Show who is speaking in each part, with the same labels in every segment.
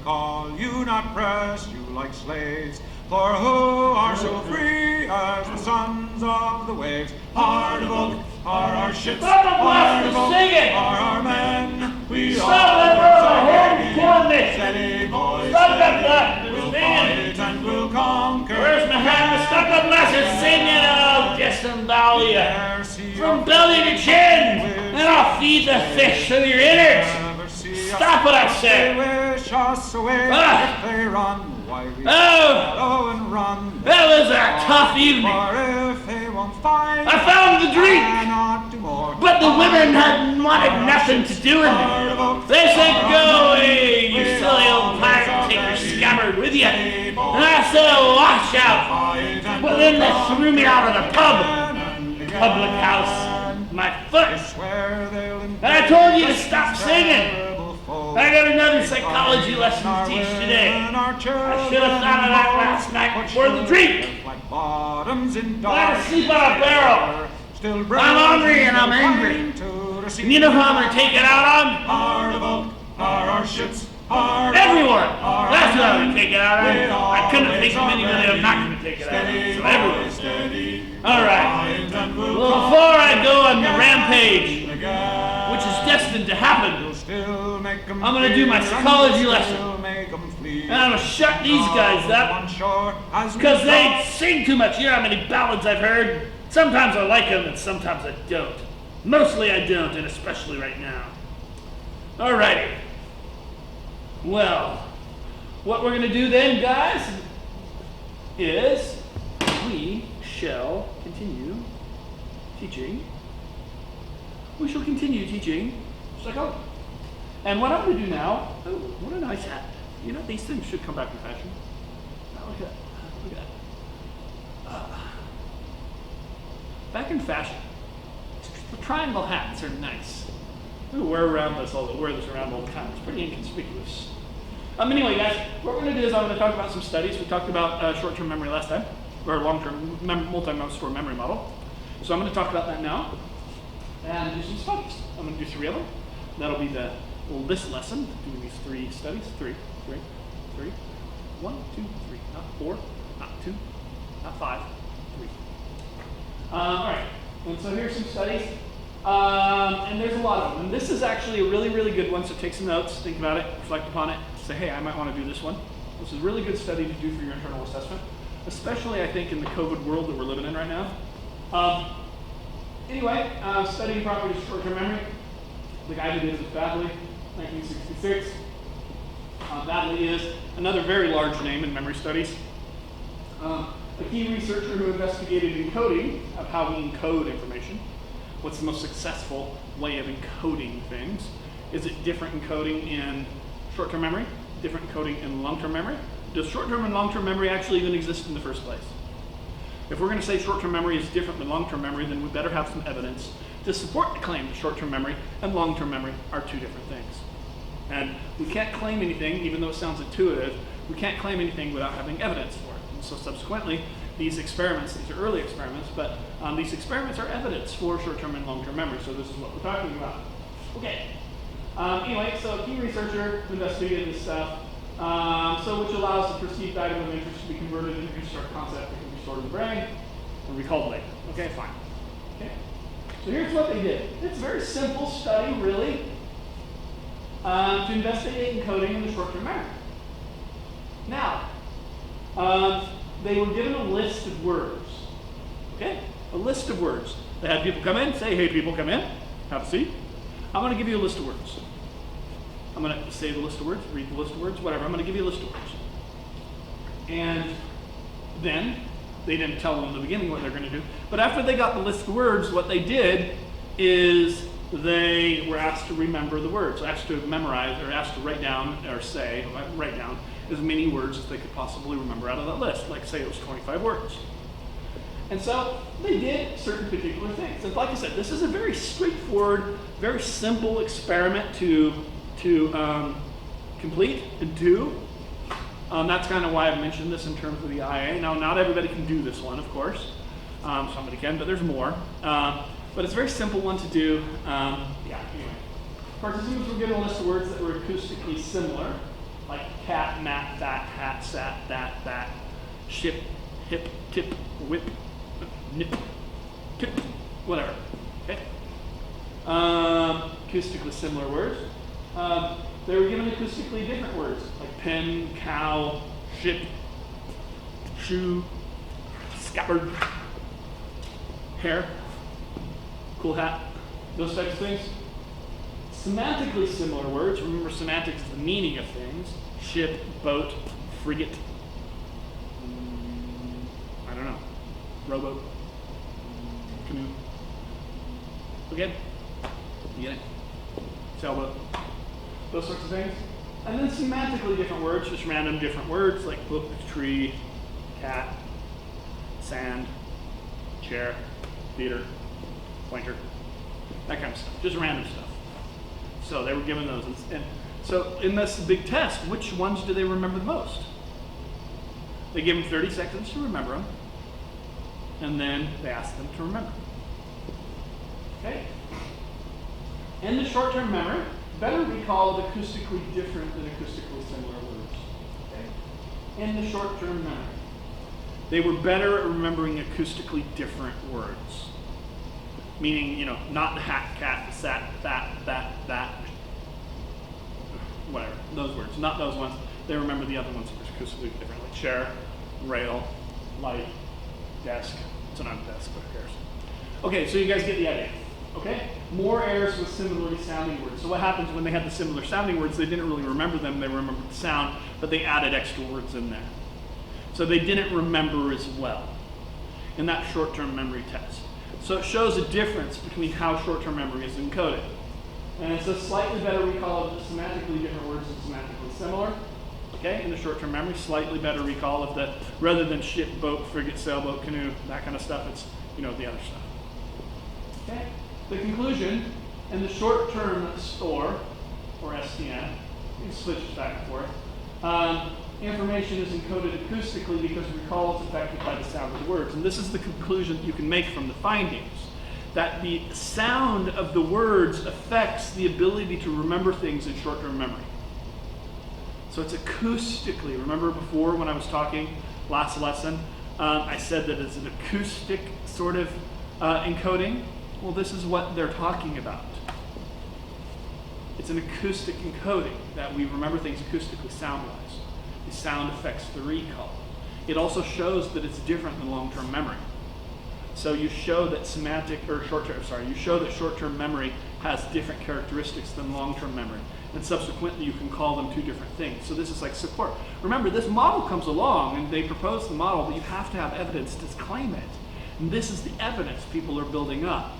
Speaker 1: call you, not press you like slaves. For who are so free as the sons of the waves? Heart of oak are our ships, heart of oak are our men. We all steady boys, we'll fight and we'll conquer.
Speaker 2: Where's my hand? Stop the lasses singing and I'll disembowel you from belly to chin, and I'll feed the fish to your innards. Stop what I said.
Speaker 1: Wish us away if they run. Why we
Speaker 2: Oh,
Speaker 1: and run.
Speaker 2: That was a tough evening.
Speaker 1: Or if they won't fight,
Speaker 2: I found the drink,
Speaker 1: cannot do more.
Speaker 2: but the women had wanted nothing to do with it. They said, "Go away, you silly old pirate, take your scabbard with you." And I said, "Watch out." But then they threw me out of the public house, my foot. And I told you to stop singing. I got another psychology lesson to teach today. I should have thought of that last night before the drink. I had to sleep on a barrel. I'm hungry and I'm angry. And you know who I'm going to take it out on? Everyone. That's who I'm going to take it out on. I couldn't have taken anybody I'm not going to take it out on. So everyone. All right. Well, before I go on the rampage, which is destined to happen, I'm going to do my psychology lesson. And I'm going to shut these guys up because they sing too much. You know how many ballads I've heard? Sometimes I like them and sometimes I don't. Mostly I don't, and especially right now. Alrighty. Well, what we're going to do then, guys, is we shall continue teaching. We shall continue teaching psychology. And what I'm going to do now, oh, what a nice hat. You know, these things should come back in fashion. Oh, look at that. Look at that. Back in fashion. The triangle hats are nice. We wear this around all the time. It's pretty inconspicuous. Anyway, guys, what we're going to do is I'm going to talk about some studies. We talked about short-term memory last time, or long-term multi-store memory model. So I'm going to talk about that now and do some studies. I'm going to do 3 of them. That'll be this lesson, doing these 3 studies. 3. 1, 2, 3. Not 4, not 2, not 5, 3. All right. And so here's some studies. And there's a lot of them. And this is actually a really, really good one. So take some notes, think about it, reflect upon it, say, hey, I might want to do this one. This is a really good study to do for your internal assessment, especially, I think, in the COVID world that we're living in right now. Anyway, studying properties of short-term memory. The guy who did this badly, 1966. Badly is another very large name in memory studies. A key researcher who investigated encoding of how we encode information. What's the most successful way of encoding things? Is it different encoding in short-term memory? Different encoding in long-term memory? Does short-term and long-term memory actually even exist in the first place? If we're going to say short-term memory is different than long-term memory, then we better have some evidence to support the claim that short-term memory and long-term memory are 2 different things. And we can't claim anything, even though it sounds intuitive, we can't claim anything without having evidence for it. And so subsequently, these experiments, these are early experiments, but these experiments are evidence for short-term and long-term memory, so this is what we're talking about. Okay. Anyway, so a key researcher investigated this stuff, which allows the perceived item of interest to be converted into a construct concept that can be stored in the brain and recalled later. Okay, fine. Okay. So here's what they did. It's a very simple study, really, to investigate encoding in the short-term memory. Now, they were given a list of words. Okay? A list of words. They had people come in, say, hey, people, come in, have a seat. I'm going to give you a list of words. I'm going to say the list of words, read the list of words, whatever. I'm going to give you a list of words. And then, they didn't tell them in the beginning what they're going to do, but after they got the list of words, what they did is they were asked to remember the words, asked to memorize, or asked to write down, or write down as many words as they could possibly remember out of that list. Like, say it was 25 words. And so they did certain particular things. And like I said, this is a very straightforward, very simple experiment to complete and do. That's kind of why I mentioned this in terms of the IA. Now, not everybody can do this one, of course. Somebody can, but there's more. But it's a very simple one to do. Anyway. Participants were given a list of words that were acoustically similar, like cat, mat, fat, hat, sat, that, ship, hip, tip, whip, nip, tip, whatever. Okay. Acoustically similar words. They were given acoustically different words, like pen, cow, ship, shoe, scabbard, hair, cool hat, those types of things. Semantically similar words, remember semantics is the meaning of things. Ship, boat, frigate, I don't know, rowboat, canoe. Okay? You get it? Sailboat. Those sorts of things. And then semantically different words, just random different words like book, tree, cat, sand, chair, theater, pointer, that kind of stuff. Just random stuff. So they were given those. And so in this big test, which ones do they remember the most? They give them 30 seconds to remember them. And then they ask them to remember. Okay? In the short-term memory, better recall of acoustically different than acoustically similar words. Okay? In the short-term memory, they were better at remembering acoustically different words. Meaning, you know, not the hat, cat, sat, that, whatever, those words, not those ones. They remember the other ones that were acoustically different, like chair, rail, light, desk. It's not a desk, but who cares? Okay, so you guys get the idea. Okay? More errors with similarly sounding words. So what happens when they had the similar sounding words, they didn't really remember them, they remembered the sound, but they added extra words in there. So they didn't remember as well in that short-term memory test. So it shows a difference between how short-term memory is encoded. And it's a slightly better recall of the semantically different words than semantically similar. Okay, in the short-term memory, slightly better recall of the, rather than ship, boat, frigate, sailboat, canoe, that kind of stuff, it's, you know, the other stuff. Okay, the conclusion, in the short-term store, or STM, you can switch it back and forth, information is encoded acoustically because recall is affected by the sound of the words. And this is the conclusion you can make from the findings, that the sound of the words affects the ability to remember things in short-term memory. So it's acoustically. Remember before when I was talking last lesson, I said that it's an acoustic sort of encoding? Well, this is what they're talking about. It's an acoustic encoding, that we remember things acoustically sound-wise. The sound affects the recall. It also shows that it's different than long-term memory. So you show that short-term memory has different characteristics than long-term memory. And subsequently, you can call them two different things. So this is like support. Remember, this model comes along, and they propose the model, but you have to have evidence to claim it. And this is the evidence people are building up.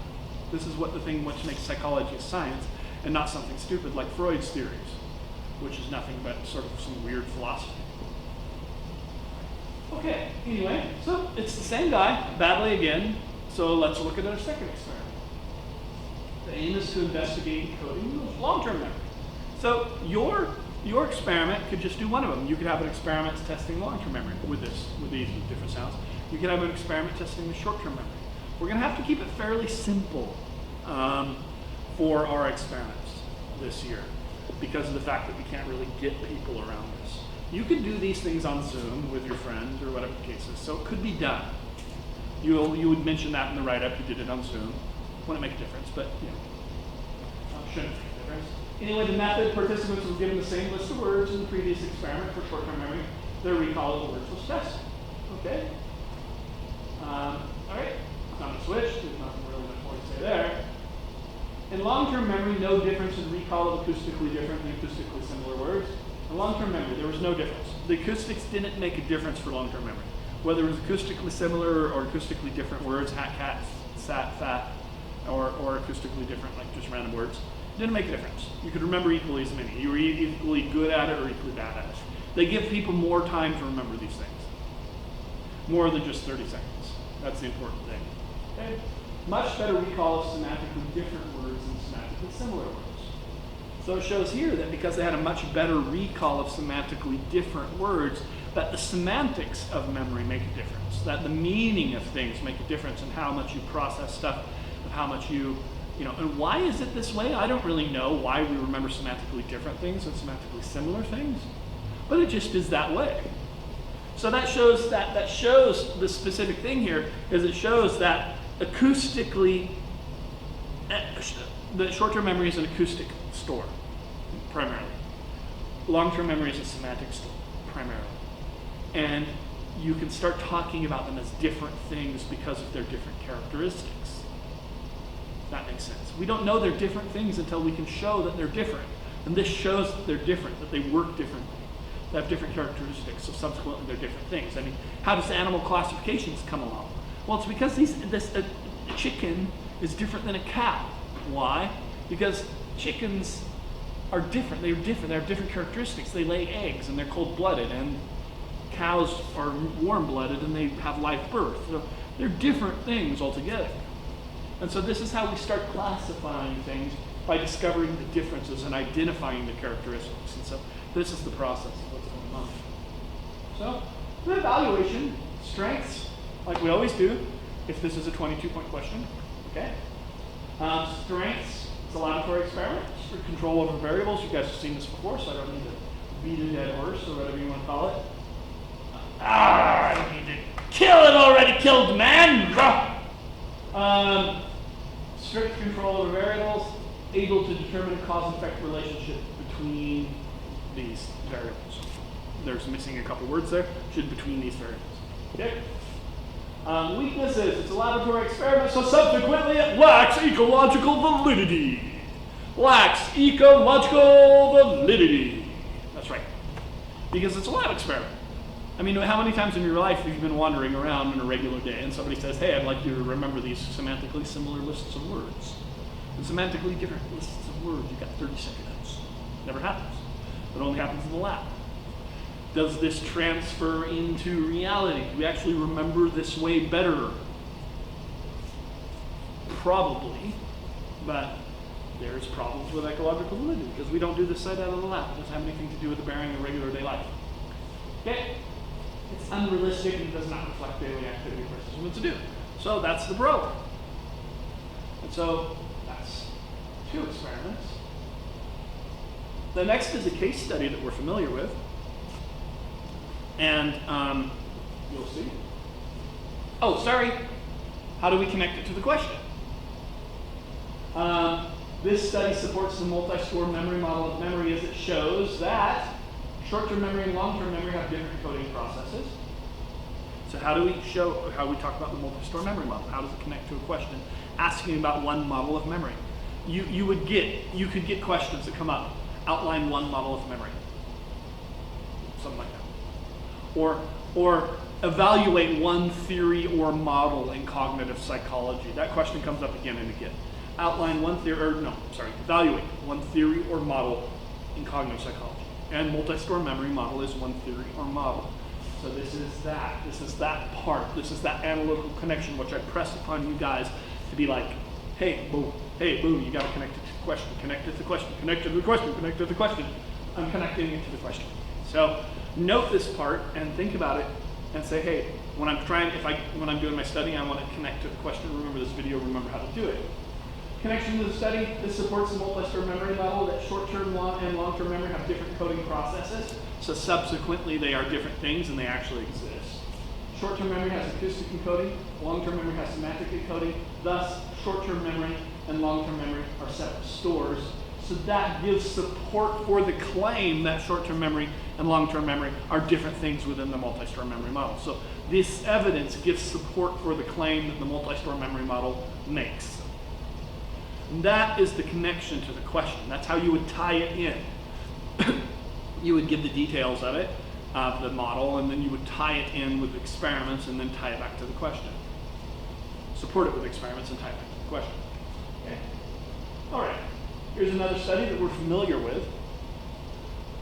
Speaker 2: This is what the thing which makes psychology a science, and not something stupid like Freud's theories, which is nothing but sort of some weird philosophy. Okay, anyway, so it's the same guy, badly again, so let's look at our second experiment. The aim is to investigate encoding long-term memory. So your experiment could just do one of them. You could have an experiment testing long-term memory with these different sounds. You could have an experiment testing the short-term memory. We're going to have to keep it fairly simple for our experiments this year, because of the fact that we can't really get people around this. You can do these things on Zoom with your friends or whatever the case is, so it could be done. You would mention that in the write-up, you did it on Zoom. Wouldn't make a difference, but you know, shouldn't make a difference. Anyway, the method, participants were given the same list of words in the previous experiment for short-term memory. Their recall of the words was tested. Okay? All right, I'm going to switch. There's nothing really much more to say there. In long-term memory, no difference in recall of acoustically different and acoustically similar words. In long-term memory, there was no difference. The acoustics didn't make a difference for long-term memory. Whether it was acoustically similar or acoustically different words, hat, cat, sat, fat, or acoustically different, like just random words, didn't make a difference. You could remember equally as many. You were equally good at it or equally bad at it. They give people more time to remember these things. More than just 30 seconds. That's the important thing. Okay? Much better recall of semantically different words than semantically similar words. So it shows here that because they had a much better recall of semantically different words, that the semantics of memory make a difference, that the meaning of things make a difference in how much you process stuff, and how much you know, and why is it this way? I don't really know why we remember semantically different things and semantically similar things. but it just is that way. So that shows the specific thing here is it shows that acoustically, the short-term memory is an acoustic store, primarily. Long-term memory is a semantic store, primarily. And you can start talking about them as different things because of their different characteristics. That makes sense. We don't know they're different things until we can show that they're different. And this shows that they're different, that they work differently. They have different characteristics, so subsequently they're different things. I mean, how does animal classifications come along? Well, it's because a chicken is different than a cow. Why? Because chickens are different. They're different. They have different characteristics. They lay eggs and they're cold-blooded, and cows are warm-blooded and they have live birth. So they're different things altogether. And so this is how we start classifying things, by discovering the differences and identifying the characteristics. And so this is the process of what's going on. So the evaluation, strengths, like we always do, if this is a 22-point question, okay? Strengths, it's a laboratory experiment for control over variables. You guys have seen this before, so I don't need to beat a dead horse or whatever you want to call it. I don't need to kill an already killed man. Strict control over variables, able to determine a cause-effect relationship between these variables. There's missing a couple words there. Should between these variables. Okay. Weaknesses. It's a laboratory experiment, so subsequently it lacks ecological validity. Lacks ecological validity. That's right. Because it's a lab experiment. I mean, how many times in your life have you been wandering around in a regular day and somebody says, hey, I'd like you to remember these semantically similar lists of words. And semantically different lists of words, you've got 30 seconds. Never happens. It only happens in the lab. Does this transfer into reality? Do we actually remember this way better? Probably, but there's problems with ecological validity because we don't do this right out of the lab. It doesn't have anything to do with the bearing of regular day life. Okay? It's unrealistic and does not reflect daily activity versus what to do. So that's the probe. And so that's 2 experiments. The next is a case study that we're familiar with. And you'll see. Oh, sorry. How do we connect it to the question? This study supports the multi-store memory model of memory as it shows that short-term memory and long-term memory have different coding processes. So how do we show, how we talk about the multi-store memory model? How does it connect to a question? Asking about one model of memory. You could get questions that come up. Outline one model of memory. Something like that. Or evaluate one theory or model in cognitive psychology. That question comes up again and again. Outline one theory, evaluate one theory or model in cognitive psychology. And multi-store memory model is one theory or model. So this is that part. This is that analytical connection which I press upon you guys to be like, hey, boo, you gotta connect it to the question, connect it to the question, connect it to the question, connect it to the question. I'm connecting it to the question. So note this part and think about it and say, hey, when I'm doing my study, I want to connect to the question, remember this video, remember how to do it. Connection to the study, this supports the multi-store memory model that short-term and long-term memory have different coding processes. So subsequently, they are different things and they actually exist. Short-term memory has acoustic encoding, long-term memory has semantic encoding. Thus, short-term memory and long-term memory are separate stores. So that gives support for the claim that short-term memory and long-term memory are different things within the multi-store memory model. So this evidence gives support for the claim that the multi-store memory model makes. And that is the connection to the question. That's how you would tie it in. You would give the details of it, of the model, and then you would tie it in with experiments and then tie it back to the question. Support it with experiments and tie it back to the question. Okay. All right. Here's another study that we're familiar with.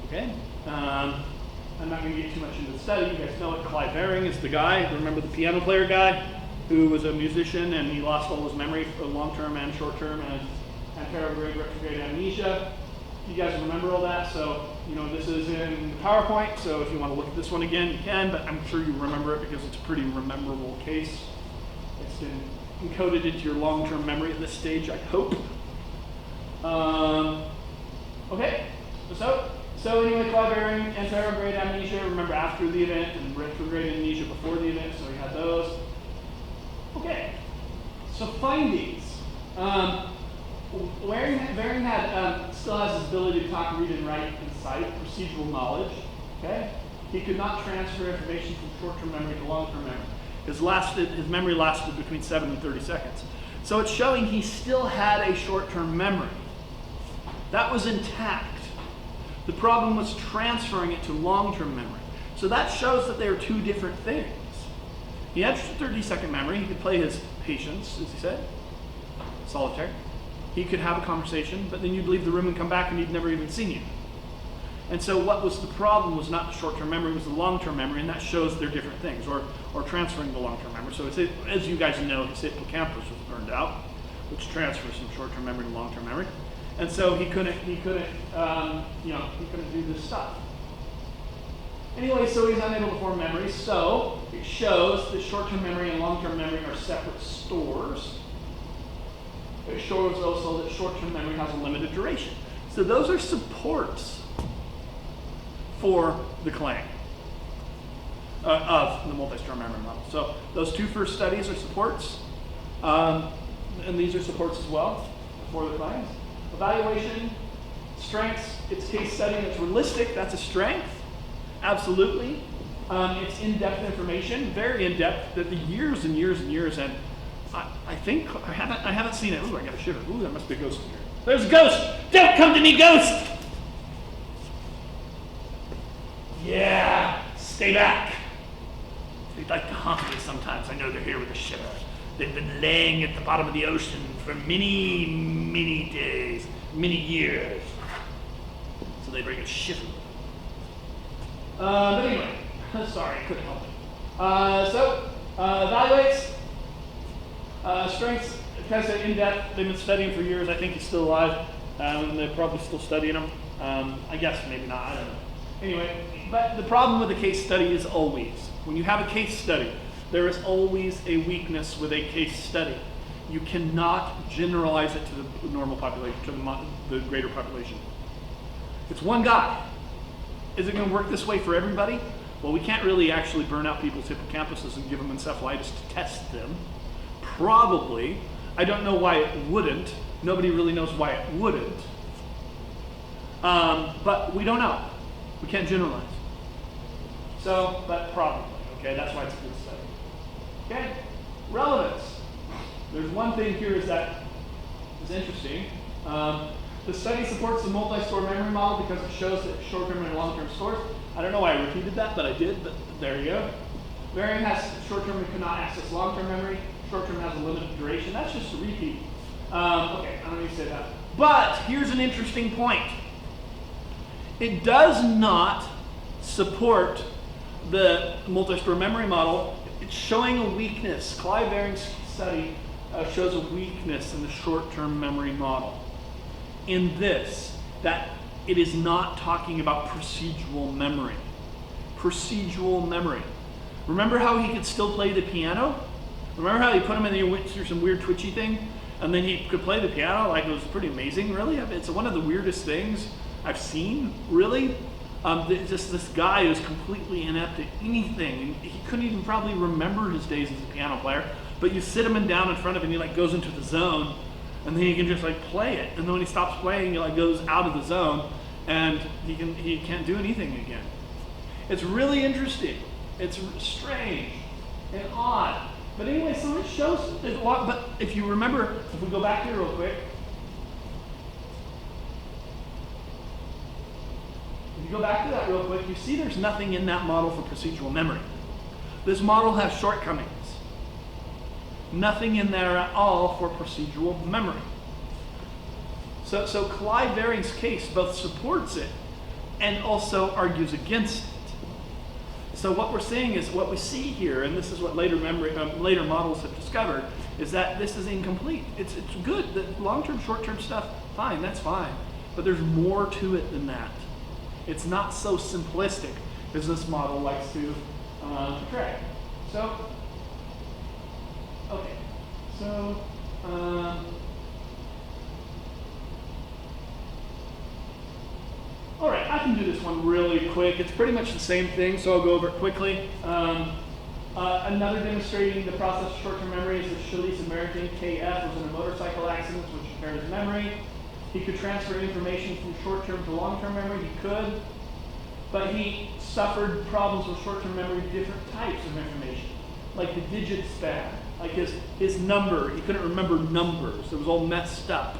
Speaker 2: Okay. I'm not going to get too much into the study. You guys know it. Clyde Baring is the guy. Remember the piano player guy who was a musician and he lost all his memory for long-term and short-term and had retrograde amnesia. You guys remember all that? So, this is in PowerPoint. So if you want to look at this one again, you can, but I'm sure you remember it because it's a pretty memorable case. It's been encoded into your long-term memory at this stage, I hope. Okay, so So anyway, Clyde Baring, anterograde amnesia, remember after the event, and retrograde amnesia before the event, so we had those. Okay, so findings. Baring still has his ability to talk, read, and write and cite, procedural knowledge. Okay, he could not transfer information from short-term memory to long-term memory. His memory lasted between 7 and 30 seconds. So it's showing he still had a short-term memory. That was intact. The problem was transferring it to long-term memory. So that shows that they are two different things. He had 30-second memory. He could play his patience, as he said, solitaire. He could have a conversation, but then you'd leave the room and come back and he'd never even seen you. And so what was the problem was not the short-term memory, it was the long-term memory, and that shows they're different things, or transferring the long-term memory. So as you guys know, his hippocampus was burned out, which transfers from short-term memory to long-term memory. And so he couldn't do this stuff. Anyway, so he's unable to form memories. So it shows that short-term memory and long-term memory are separate stores. It shows also that short-term memory has a limited duration. So those are supports for the claim of the multi-store memory model. So those two first studies are supports, and these are supports as well for the claims. Evaluation, strengths, it's case study, and it's realistic, that's a strength, absolutely. It's in-depth information, very in-depth, that the years and years and years, and I think, I haven't seen it. Ooh, I got a shiver. Ooh, there must be a ghost in here. There's a ghost! Don't come to me, ghost! Yeah, stay back. They'd like to haunt me sometimes. I know they're here with a shiver. They've been laying at the bottom of the ocean for many, many days, many years. So they bring a shiver. But anyway, sorry, I couldn't help it. Evaluates. Strengths, tests it in depth. They've been studying for years. I think he's still alive. They're probably still studying him. I guess maybe not. I don't know. Anyway, but the problem with a case study is always, when you have a case study, there is always a weakness with a case study. You cannot generalize it to the normal population, to the greater population. It's one guy. Is it going to work this way for everybody? Well, we can't really actually burn out people's hippocampuses and give them encephalitis to test them. Probably. I don't know why it wouldn't. Nobody really knows why it wouldn't. But we don't know. We can't generalize. So, but probably. Okay, that's why it's a good study. Okay, relevance. There's one thing here that is interesting. The study supports the multi-store memory model because it shows that short-term and long-term stores. I don't know why I repeated that, but I did, but there you go. Baring has short-term and cannot access long-term memory. Short-term has a limited duration. That's just a repeat. Okay, I don't need to say that. But here's an interesting point. It does not support the multi-store memory model. It's showing a weakness. Clyde Baring's study shows a weakness in the short-term memory model. In this, that it is not talking about procedural memory. Procedural memory. Remember how he could still play the piano? Remember how he put him in there, went through some weird twitchy thing, and then he could play the piano? Like, it was pretty amazing, really. It's one of the weirdest things I've seen, really. Just this guy who's completely inept at anything, and he couldn't even probably remember his days as a piano player, but you sit him down in front of him, and he like goes into the zone, and then he can just like play it, and then when he stops playing, he like goes out of the zone, and he can't do anything again. It's really interesting. It's strange and odd. But anyway, so it shows a lot. But if you remember, if we go back here real quick, if you go back to that real quick, you see there's nothing in that model for procedural memory. This model has shortcomings. Nothing in there at all for procedural memory. So Clyde Baring's case both supports it and also argues against it. So what we're seeing is, what we see here, and this is what later models have discovered, is that this is incomplete. It's good. The long-term, short-term stuff, fine, that's fine. But there's more to it than that. It's not so simplistic as this model likes to portray. So, okay. So, all right, can do this one really quick. It's pretty much the same thing, so I'll go over it quickly. Another demonstrating the process of short-term memory is the Chalise American KF was in a motorcycle accident, which impaired his memory. He could transfer information from short-term to long-term memory. He could, but he suffered problems with short-term memory, different types of information, like the digit span, like his number. He couldn't remember numbers. It was all messed up.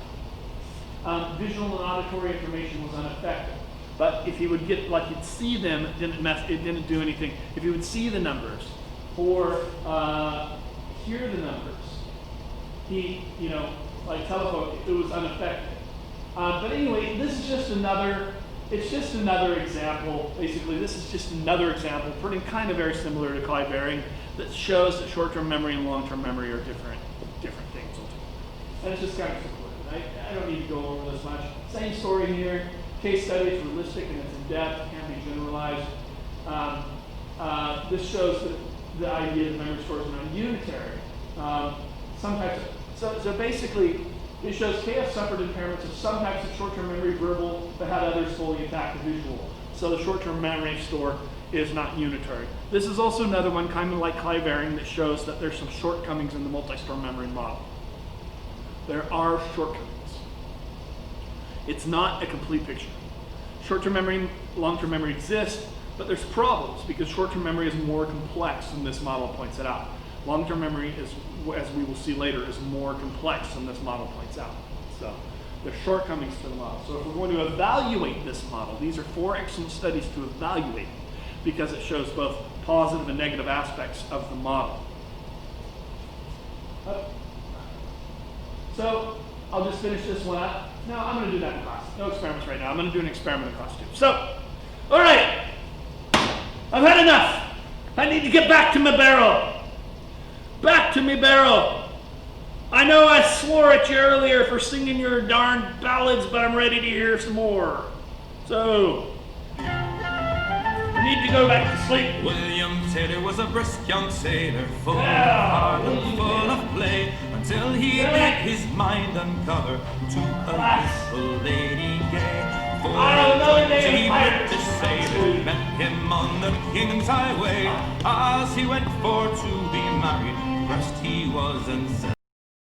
Speaker 2: Visual and auditory information was unaffected. But if he would get, like he'd see them, it didn't do anything. If he would see the numbers or hear the numbers, like telephone, it was unaffected. But anyway, this is just another example. Basically, this is just another example, pretty kind of very similar to Clyde Baring, that shows that short-term memory and long-term memory are different things altogether. And it's just kind of simple. I don't need to go over this much. Same story here. Case study is realistic and it's in depth, can't be generalized. This shows that the idea that memory stores are not unitary. So basically, it shows KF suffered impairments of some types of short-term memory, verbal, but had others fully intact, visual. So the short-term memory store is not unitary. This is also another one, kind of like Clyde Baring, that shows that there's some shortcomings in the multi-store memory model. There are shortcomings. It's not a complete picture. Short-term memory, long-term memory exist, but there's problems because short-term memory is more complex than this model points it out. Long-term memory is, as we will see later, is more complex than this model points out. So there's shortcomings to the model. So if we're going to evaluate this model, these are 4 excellent studies to evaluate because it shows both positive and negative aspects of the model. So I'll just finish this one up. No, I'm going to do that in class. No experiments right now. I'm going to do an experiment in class too. So, all right. I've had enough. I need to get back to my barrel. Back to me barrel. I know I swore at you earlier for singing your darn ballads, but I'm ready to hear some more. So, I need to go back to sleep.
Speaker 1: William Taylor was a brisk young sailor, full of heart and full of play, until he made his mind uncover to a little lady gay. For a 20 British sailor met him on the King's Highway, as he went for to be married. First he was and said,